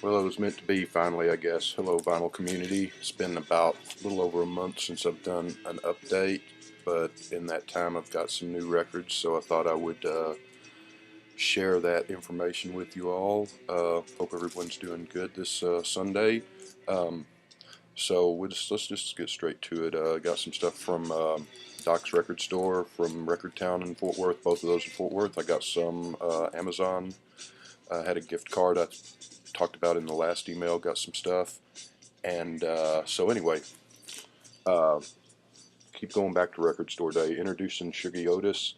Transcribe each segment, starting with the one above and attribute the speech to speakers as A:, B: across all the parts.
A: Well, it was meant to be finally, I guess. Hello, vinyl community. It's been about a little over a month since I've done an update, but in that time I've got some new records, so I thought I would share that information with you all. Hope everyone's doing good this Sunday. Um, let's just get straight to it. Got some stuff from Doc's Record Store, from Record Town in Fort Worth, both of those in Fort Worth. I got some Amazon. I had a gift card I talked about in the last email, got some stuff. And so anyway, uh, keep going back to Record Store Day. Introducing Shuggie Otis.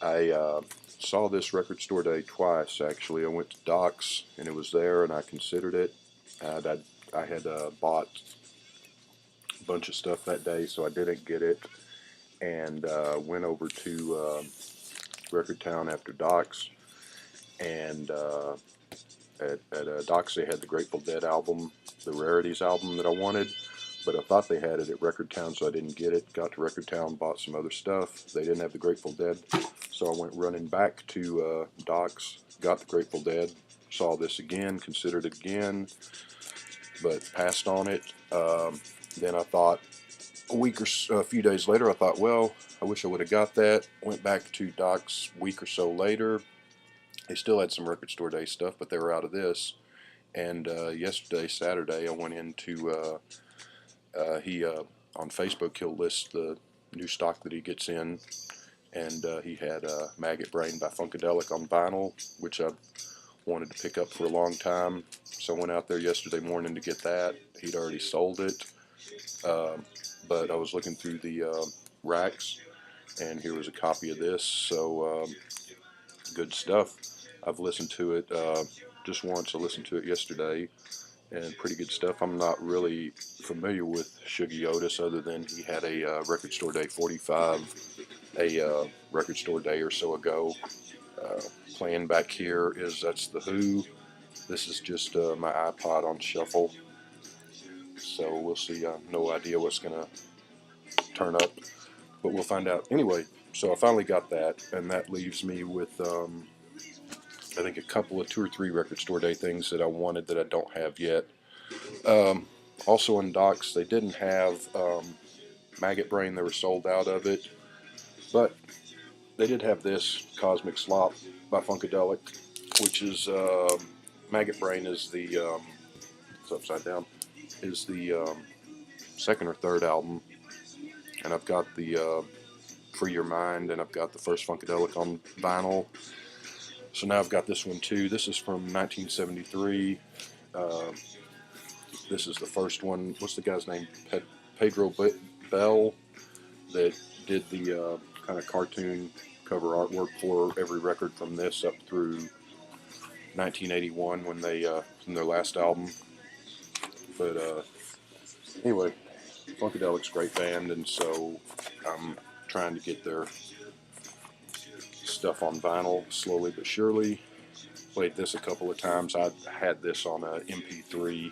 A: I saw this Record Store Day twice, actually. I went to Doc's, and it was there, and I considered it. I had bought a bunch of stuff that day, so I didn't get it. And went over to Record Town after Doc's. And at Doc's, they had the Grateful Dead album, the Rarities album that I wanted, but I thought they had it at Record Town, so I didn't get it. Got to Record Town, bought some other stuff. They didn't have the Grateful Dead, so I went running back to Doc's, got the Grateful Dead, saw this again, considered it again, but passed on it. Then I thought, a few days later, I thought, well, I wish I would have got that. Went back to Doc's a week or so later. They still had some Record Store Day stuff, but they were out of this. And yesterday, Saturday, I went into he on Facebook. He'll list the new stock that he gets in, and he had Maggot Brain by Funkadelic on vinyl, which I've wanted to pick up for a long time. So I went out there yesterday morning to get that. He'd already sold it, but I was looking through the racks, and here was a copy of this. So good stuff. I've listened to it just once. I listened to it yesterday, and pretty good stuff. I'm not really familiar with Shuggie Otis other than he had a Record Store Day 45, a Record Store Day or so ago. Playing back here that's The Who. This is just my iPod on shuffle. So we'll see. I have no idea what's going to turn up, but we'll find out. Anyway, so I finally got that, and that leaves me with I think a couple of 2 or 3 Record Store Day things that I wanted that I don't have yet. Also in Doc's, they didn't have Maggot Brain. They were sold out of it, but they did have this Cosmic Slop by Funkadelic, which is Maggot Brain is the it's upside down, is the second or third album, and I've got the Free Your Mind, and I've got the first Funkadelic on vinyl. So now I've got this one too. This is from 1973. This is the first one. What's the guy's name? Pedro Bell, that did the kind of cartoon cover artwork for every record from this up through 1981 when they from their last album. But anyway, Funkadelic's a great band, and so I'm trying to get their stuff on vinyl slowly but surely. Played this a couple of times. I had this on a MP3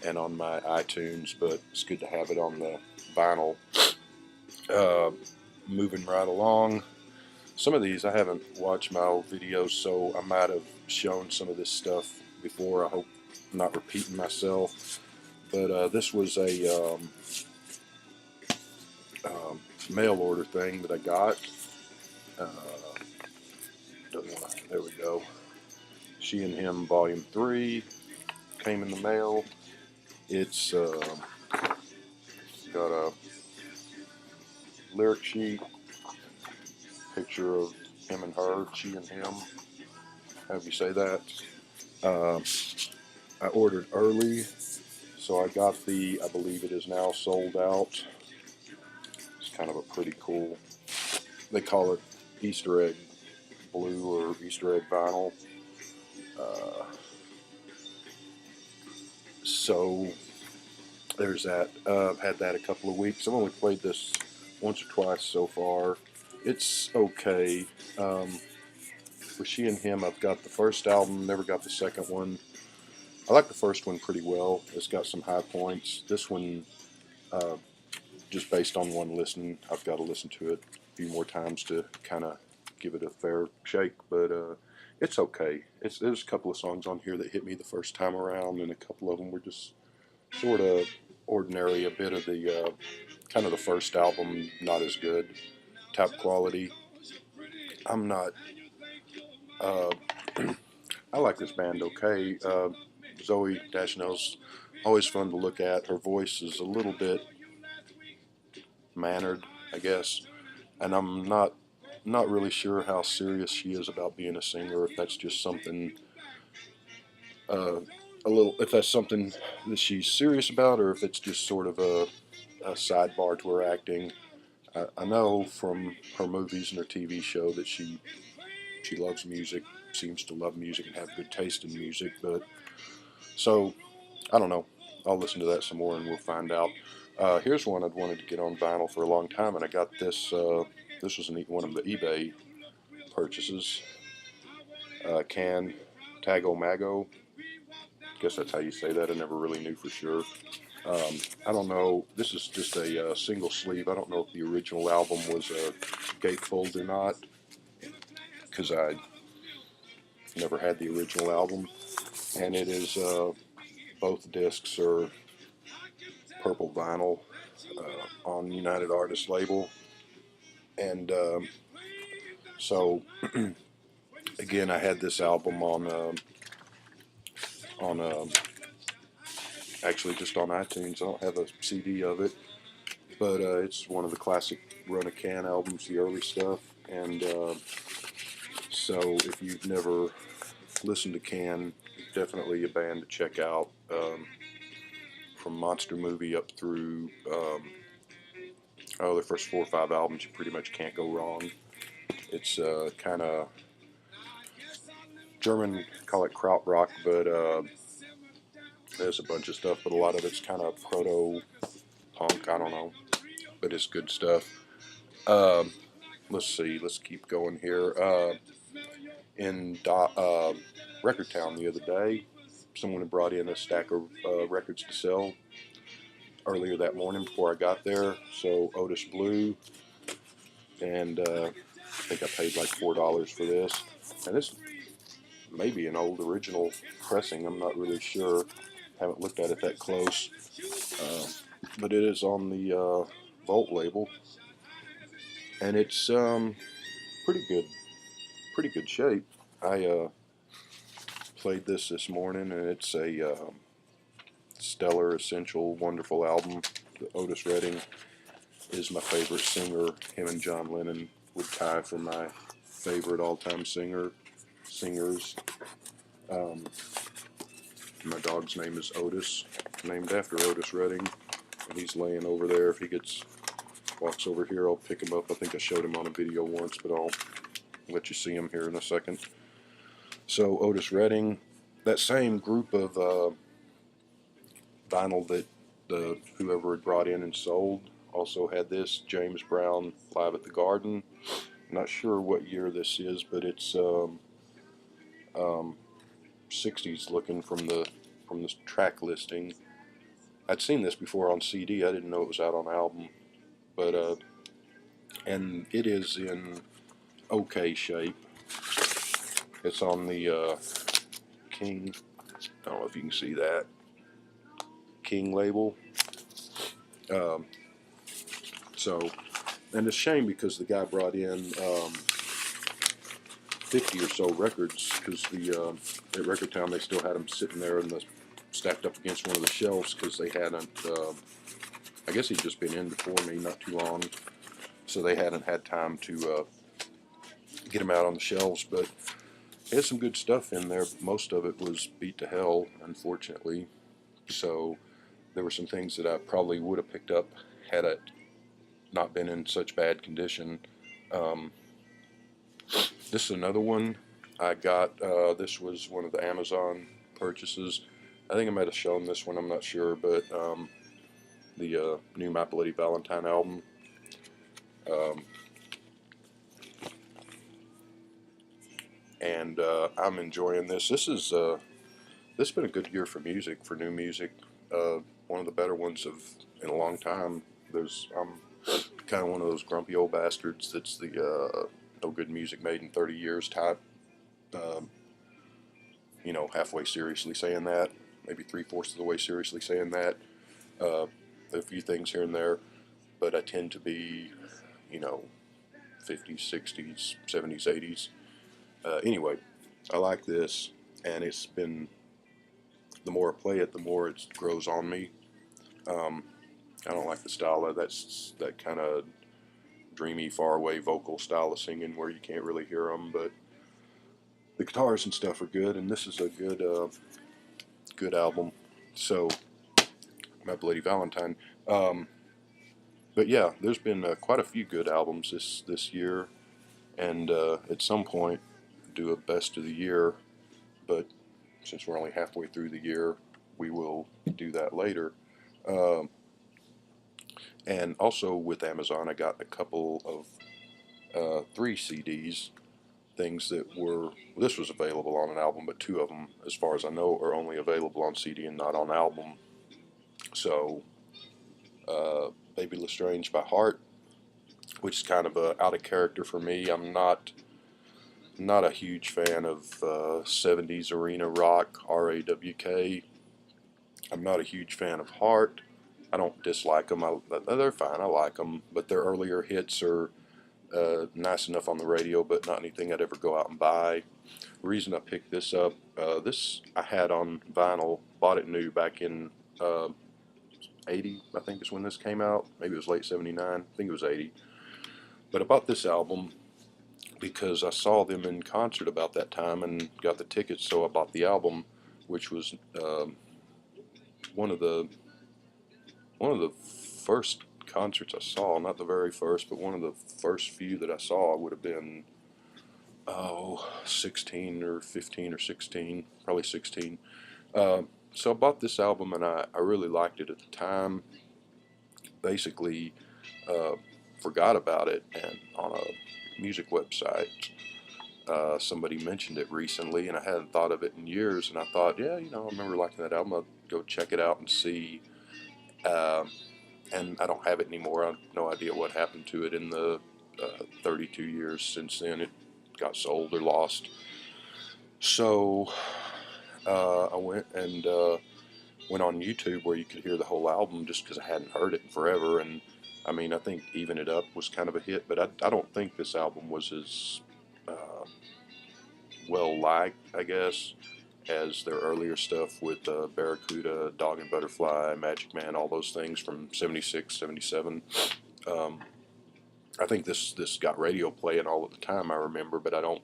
A: and on my iTunes, but it's good to have it on the vinyl. Moving right along. Some of these I haven't watched my old videos, so I might have shown some of this stuff before. I hope I'm not repeating myself. But this was a mail order thing that I got. There we go. She and Him Volume 3 came in the mail. It's got a lyric sheet, picture of him and her, she and him, however you say that. I ordered early, so I got I believe it is now sold out. It's kind of a pretty cool, they call it Easter egg blue or Easter egg vinyl. So there's that. I've had that a couple of weeks. I've only played this once or twice so far. It's okay. For She and Him, I've got the first album, never got the second one. I like the first one pretty well. It's got some high points. This one, just based on one listen, I've got to listen to it a few more times to kind of give it a fair shake. But It's okay. There's a couple of songs on here that hit me the first time around, and a couple of them were just sort of ordinary. A bit of the kind of the first album, not as good, top quality. I'm not. Uh, I like this band okay. Zoe Deschanel's always fun to look at. Her voice is a little bit mannered, I guess, and I'm not really sure how serious she is about being a singer. If that's just something uh, if that's something that she's serious about, or if it's just sort of a sidebar to her acting. I know from her movies and her TV show that she loves music, seems to love music and have good taste in music. But so I don't know. I'll listen to that some more and we'll find out. Here's one I'd wanted to get on vinyl for a long time, and I got this. This was one of the eBay purchases. Can Tago Mago. Guess that's how you say that. I never really knew for sure. I don't know. This is just a single sleeve. I don't know if the original album was a gatefold or not, because I never had the original album. And it is both discs are purple vinyl on United Artists label. And so again, I had this album on actually just on iTunes. I don't have a CD of it, but it's one of the classic Run a Can albums, the early stuff. And so if you've never listened to Can, definitely a band to check out. From Monster Movie up through the first 4 or 5 albums, you pretty much can't go wrong. It's kind of German, call it krautrock, but there's a bunch of stuff, but a lot of it's kind of proto-punk, I don't know, but it's good stuff. Let's see, let's keep going here. In Record Town the other day, someone had brought in a stack of records to sell earlier that morning before I got there. So Otis Blue, and I think I paid like $4 for this. And this may be an old original pressing. I'm not really sure. Haven't looked at it that close. But it is on the Volt label, and it's pretty good. Pretty good shape. I played this morning, and it's a stellar, essential, wonderful album. Otis Redding is my favorite singer. Him and John Lennon would tie for my favorite all-time singers. My dog's name is Otis, named after Otis Redding, and he's laying over there. If he walks over here, I'll pick him up. I think I showed him on a video once, but I'll let you see him here in a second. So Otis Redding, that same group of vinyl that whoever had brought in and sold also had this. James Brown Live at the Garden. Not sure what year this is, but it's 60s looking from this track listing. I'd seen this before on CD. I didn't know it was out on album, but and it is in okay shape. It's on the King. I don't know if you can see that King label. So, and it's a shame because the guy brought in 50 or so records, because at Record Town they still had them sitting there stacked up against one of the shelves, because they hadn't. I guess he'd just been in before me, not too long, so they hadn't had time to get them out on the shelves. But there's some good stuff in there. Most of it was beat to hell, unfortunately. So there were some things that I probably would have picked up had it not been in such bad condition. This is another one I got. This was one of the Amazon purchases. I think I might have shown this one, I'm not sure, but the new My Bloody Valentine album. And I'm enjoying this. This has been a good year for music, for new music. One of the better ones in a long time. I'm kind of one of those grumpy old bastards that's the no good music made in 30 years type. um, halfway seriously saying that, maybe 3/4 of the way seriously saying that. Uh, a few things here and there, but I tend to be, you know, 50s, 60s, 70s, 80s. Anyway, I like this, and it's been, the more I play it, the more it grows on me. Um, I don't like the style of that kind of dreamy, faraway vocal style of singing where you can't really hear them, but the guitars and stuff are good, and this is a good album. So, My Bloody Valentine. But yeah, there's been quite a few good albums this year, and at some point do a best of the year. But since we're only halfway through the year, we will do that later. Um, and also with Amazon, I got a couple of 3 CDs, things that were, this was available on an album, but 2 of them, as far as I know, are only available on CD and not on album. So, Baby Lestrange by Heart, which is kind of out of character for me. I'm not a huge fan of 70s arena rock, RAWK. I'm not a huge fan of Heart. I don't dislike them. They're fine. I like them, but their earlier hits are nice enough on the radio, but not anything I'd ever go out and buy. The reason I picked this up, this I had on vinyl, bought it new back in 80, I think is when this came out. Maybe it was late 79. I think it was 80. But I bought this album because I saw them in concert about that time and got the tickets, so I bought the album, which was one of the first concerts I saw. Not the very first, but one of the first few that I saw. Would have been 16 or 15 or 16, probably 16. So I bought this album, and I really liked it at the time. Basically, uh, forgot about it, and on a music website, somebody mentioned it recently, and I hadn't thought of it in years. And I thought, yeah, I remember liking that album. I'll go check it out and see. And I don't have it anymore. I have no idea what happened to it in the 32 years since then. It got sold or lost. So I went on YouTube where you could hear the whole album, just because I hadn't heard it in forever. And I mean, I think Even It Up was kind of a hit, but I don't think this album was as well liked, I guess, as their earlier stuff with Barracuda, Dog and Butterfly, Magic Man, all those things from 76, 77. Um, I think this got radio play and all at the time, I remember, but I don't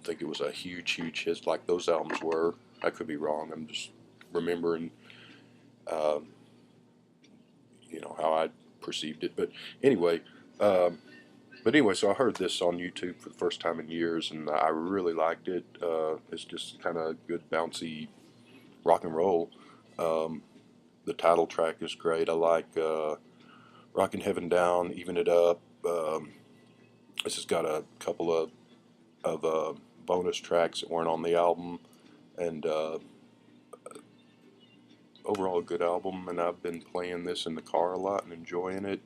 A: think it was a huge hit like those albums were. I could be wrong. I'm just remembering, um, how I perceived it. Um, but anyway, so I heard this on YouTube for the first time in years, and I really liked it. It's just kind of good, bouncy rock and roll. Um, the title track is great. I like Rockin' Heaven Down, Even It Up. This has got a couple of bonus tracks that weren't on the album, and overall a good album. And I've been playing this in the car a lot and enjoying it.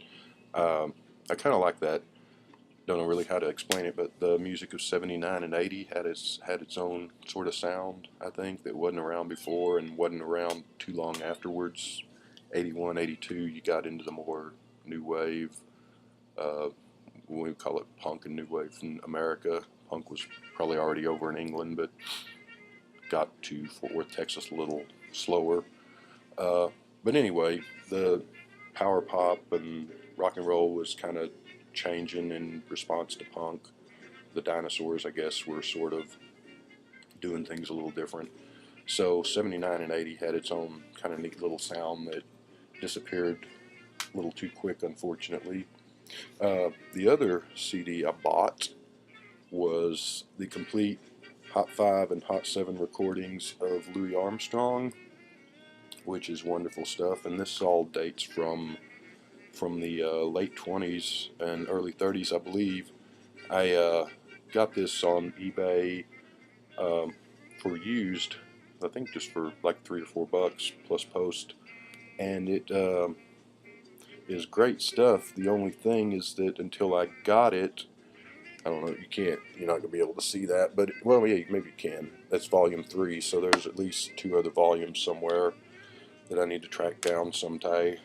A: I kind of like that. Don't know really how to explain it, but the music of 79 and 80 had its own sort of sound, I think, that wasn't around before and wasn't around too long afterwards. 81, 82, you got into the more new wave. Uh, we call it punk and new wave in America. Punk was probably already over in England, but got to Fort Worth, Texas a little slower. But anyway, the power pop and rock and roll was kind of changing in response to punk. The Dinosaurs, I guess, were sort of doing things a little different. So 79 and 80 had its own kind of neat little sound that disappeared a little too quick, unfortunately. The other CD I bought was the complete Hot 5 and Hot 7 recordings of Louie Armstrong, which is wonderful stuff. And this all dates from the late 20s and early 30s, I believe. I got this on eBay for used, I think just for like $3 or $4 plus post, and it is great stuff. The only thing is that until I got it, I don't know. You're not gonna be able to see that, but well, yeah, maybe you can. That's volume 3, so there's at least 2 other volumes somewhere that I need to track down sometime,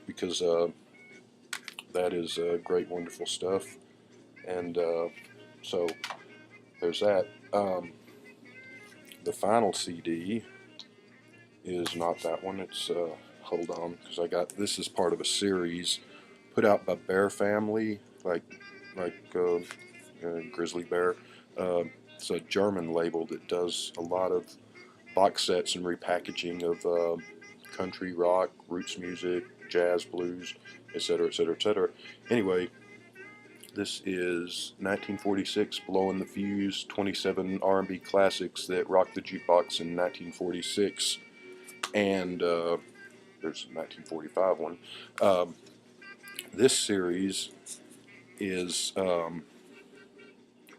A: because that is great, wonderful stuff. And so there's that. The final CD is not that one. It's hold on, because I got this is part of a series put out by Bear Family, like Grizzly Bear. It's a German label that does a lot of box sets and repackaging of country, rock, roots music, jazz, blues, etc., etc., etc. Anyway, this is 1946, Blowing the Fuse, 27 R&B classics that rocked the jukebox in 1946, and there's a 1945 one. This series is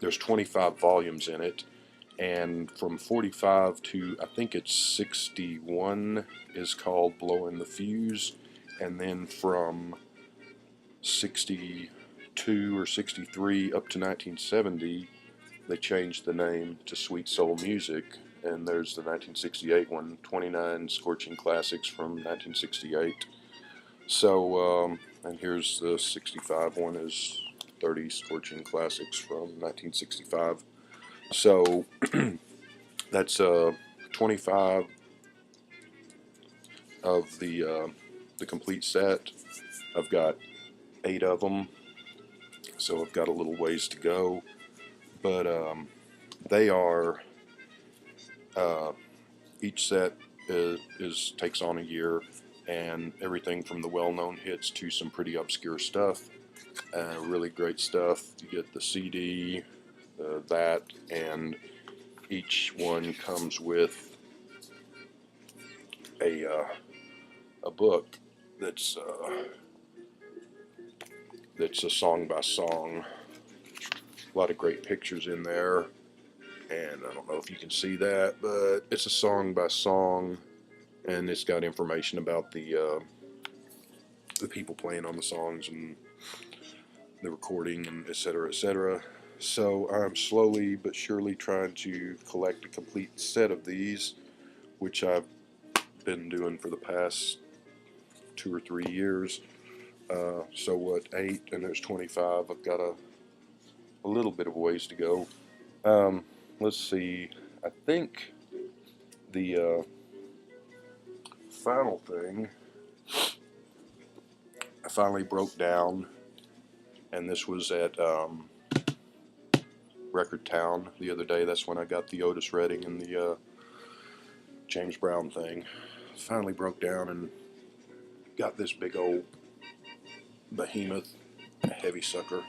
A: there's 25 volumes in it, and from 45 to I think it's 61 is called Blowing the Fuse, and then from 62 or 63 up to 1970 they changed the name to Sweet Soul Music, and there's the 1968 one, 29 Scorching Classics from 1968. So and here's the 65 one, is 30 Scorching Classics from 1965. So that's 25 of the complete set. I've got 8 of them, so I've got a little ways to go. But they are each set takes on a year, and everything from the well-known hits to some pretty obscure stuff. Really great stuff. You get the CD, that, and each one comes with a book that's a song by song. A lot of great pictures in there, and I don't know if you can see that, but it's a song by song, and it's got information about the people playing on the songs and the recording, and etc., etc. So I'm slowly but surely trying to collect a complete set of these, which I've been doing for the past 2 or 3 years. So what, 8, and there's 25. I've got a little bit of ways to go. Let's see. I think the final thing I finally broke down, and this was at Record Town the other day. That's when I got the Otis Redding and the James Brown thing. Finally broke down and got this big old behemoth, heavy sucker.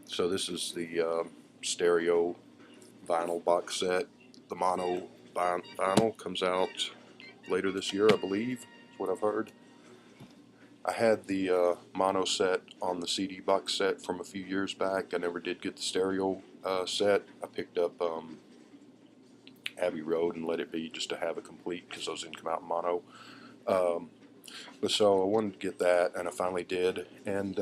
A: So this is the stereo vinyl box set. The mono vinyl comes out later this year, I believe. That's what I've heard. I had the mono set on the CD box set from a few years back. I never did get the stereo set. I picked up Abbey Road and let it be, just to have it complete, because those didn't come out in mono. But so I wanted to get that, and I finally did. And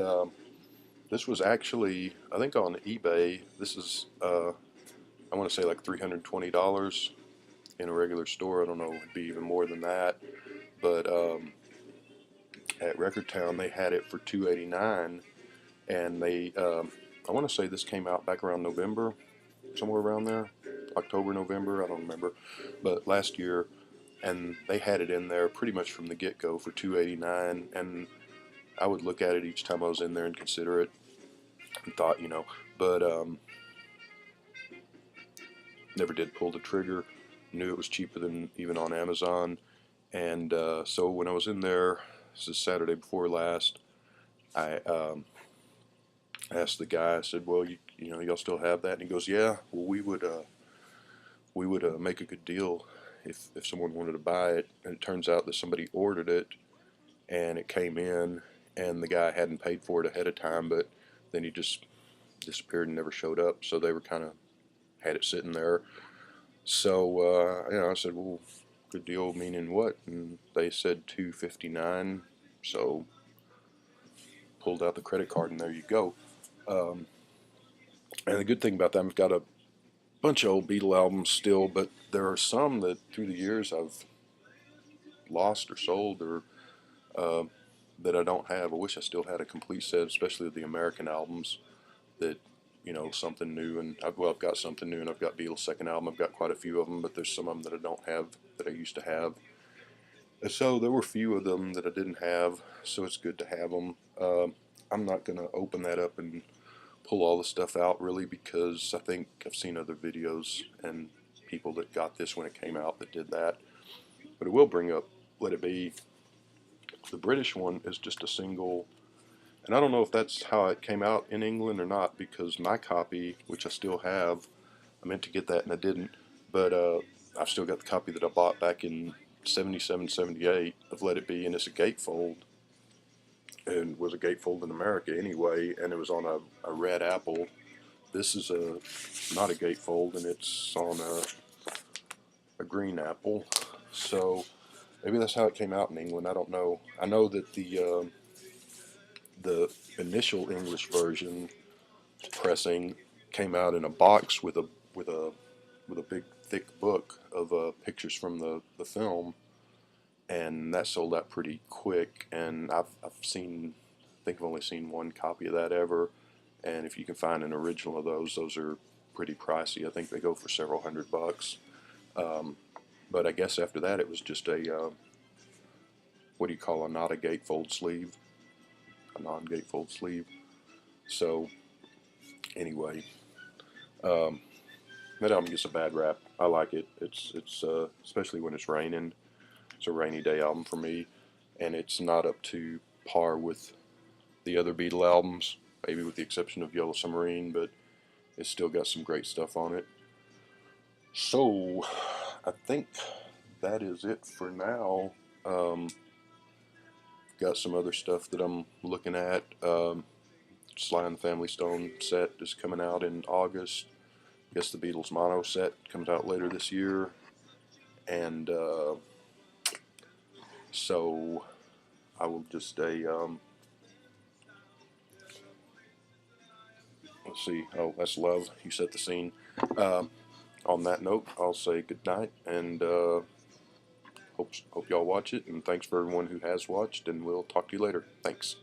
A: this was actually, I think on eBay, this is, I want to say like $320 in a regular store. I don't know, it'd be even more than that. But at Record Town, they had it for $289, and they, I want to say this came out back around November, somewhere around there, October, November, I don't remember, but last year, and they had it in there pretty much from the get-go for $289, and I would look at it each time I was in there and consider it, and thought, but never did pull the trigger. Knew it was cheaper than even on Amazon, and so when I was in there, this is Saturday before last, I asked the guy, I said, well, y'all still have that? And he goes, yeah, well, we would make a good deal if someone wanted to buy it. And it turns out that somebody ordered it, and it came in, and the guy hadn't paid for it ahead of time, but then he just disappeared and never showed up, so they were kind of had it sitting there. So I said, well, good deal meaning what? And they said $259. So pulled out the credit card, and there you go. Um, and the good thing about that, I've got a bunch of old Beatle albums still, but there are some that through the years I've lost or sold or uh, that I don't have. I wish I still had a complete set, especially the American albums. That something new, and I've got something new, and I've got Beatles' second album. I've got quite a few of them, but there's some of them that I don't have that I used to have. And so there were a few of them that I didn't have, so it's good to have them. I'm not gonna open that up and pull all the stuff out really because I think I've seen other videos and people that got this when it came out that did that. But it will bring up Let It Be. The British one is just a single, and I don't know if that's how it came out in England or not because my copy, which I still have, I meant to get that and I didn't, but I've still got the copy that I bought back in 77, 78 of Let It Be, and it's a gatefold, and was a gatefold in America anyway, and it was on a red apple. This is not a gatefold, and it's on a green apple. So maybe that's how it came out in England. I don't know. I know that the initial English version pressing came out in a box with a big thick book of pictures from the film, and that sold out pretty quick. And I've seen, I think I've only seen one copy of that ever. And if you can find an original of those are pretty pricey. I think they go for several $100. Um, but I guess after that it was just a what do you call a not a gatefold sleeve, a non-gatefold sleeve. So anyway, um, that album gets a bad rap. I like it. It's especially when it's raining. It's a rainy day album for me, and it's not up to par with the other Beatle albums, maybe with the exception of Yellow Submarine, but it's still got some great stuff on it. So I think that is it for now. Got some other stuff that I'm looking at. Sly and the Family Stone set is coming out in August. I guess the Beatles mono set comes out later this year. And so I will just say, let's see. Oh, that's Love. You set the scene. On that note, I'll say good night and hope y'all watch it. And thanks for everyone who has watched. And we'll talk to you later. Thanks.